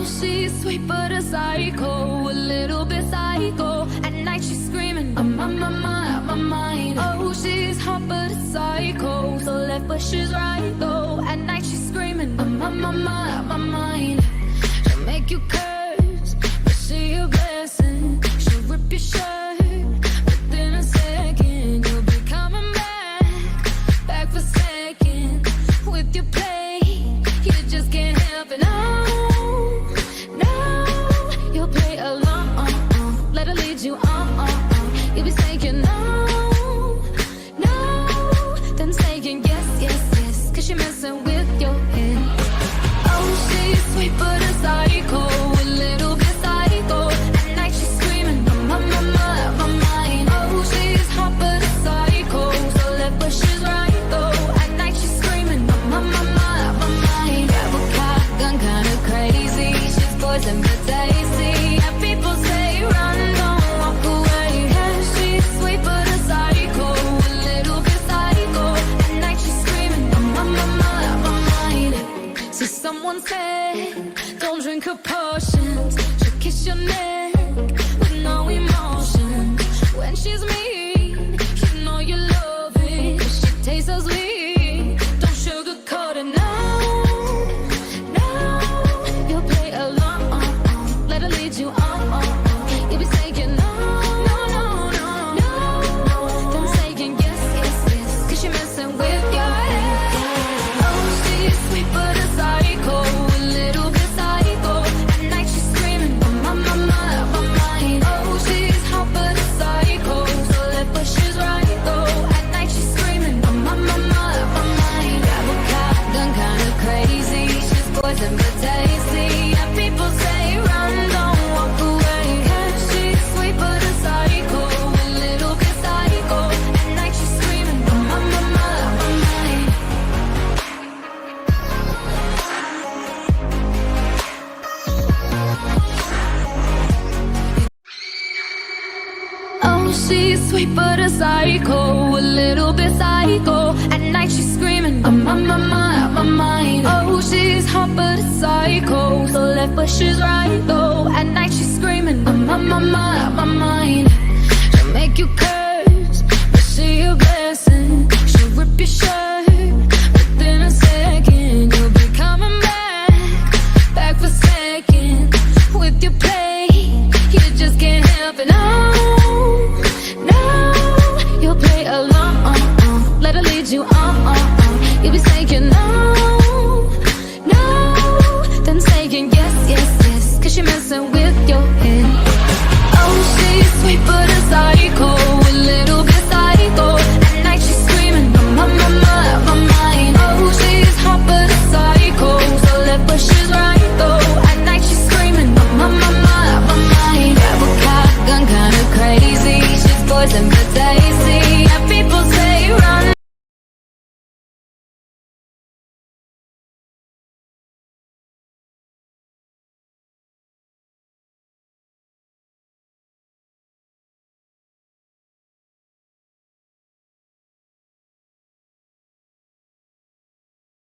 she's sweet but a psycho, a little bit psycho. At night she's screaming, I'm on my mind. Oh, she's hot but a psycho, so left but she's right though. At night she's screaming, I'm on my mind. She'll make you curse, but she a blessing. She'll rip your shirt within a second. You'll be coming back for second with your play. You just can't help it. No, you'll play along. Let her lead you on. You'll be saying no, then saying yes, 'cause she's messing with your head. Oh, she's sweet but a psycho, a little bit psycho. At night she's screaming, I'm on my mind. Oh, she's hot but a psycho, so left but she's right though. At night she's screaming, I'm on my mind. Grab a gun, kinda crazy. She's poison but tasty. Yeah, people say run, don't walk away. Yeah, she's sweet but a psycho, a little bit psycho. At night she's screaming, I'm on my mind. So someone said, don't drink her potions. She'll kiss your neck with no emotion. When she's mean, you know you love it. She tastes so sweet, don't sugarcoat it. No, you'll play along. Let her lead you on. You'll be saying no, then saying yes, 'cause you're messing with your head. Oh, she's sweet but a psycho, a little bit psycho. At night she's screaming, I'm on my mind. Oh, she's hot but a psycho, so left but she's right though. At night she's screaming, I'm on my mind. Grab a gun, kinda crazy. She's poison but tasty. Yeah, people say run, don't walk away. Yeah, she's sweet but a psycho, a little bit psycho. At night she's screaming, I'm on my mind. Oh, she's sweet but a psycho, a little bit psycho. At night she's screaming, I'm on my mind. Oh, she's hot but a psycho, so left but she's right though. At night she's screaming, I'm on my mind. She'll make you curse, but she a blessing. She'll rip your shirt within a second. You'll be coming back for second with your play. You just can't help it. No, you'll play along. Let her lead you on. You'll be saying no, then saying yes, 'cause she's messing with your head. Oh, she's sweet but a psycho, a little bit psycho. At night she's screaming, I'm on my mind. Oh, she's hot but a psycho, so left but she's right though. At night she's screaming, I'm on my mind. Grab a gun, kinda crazy. She's poison but tasty.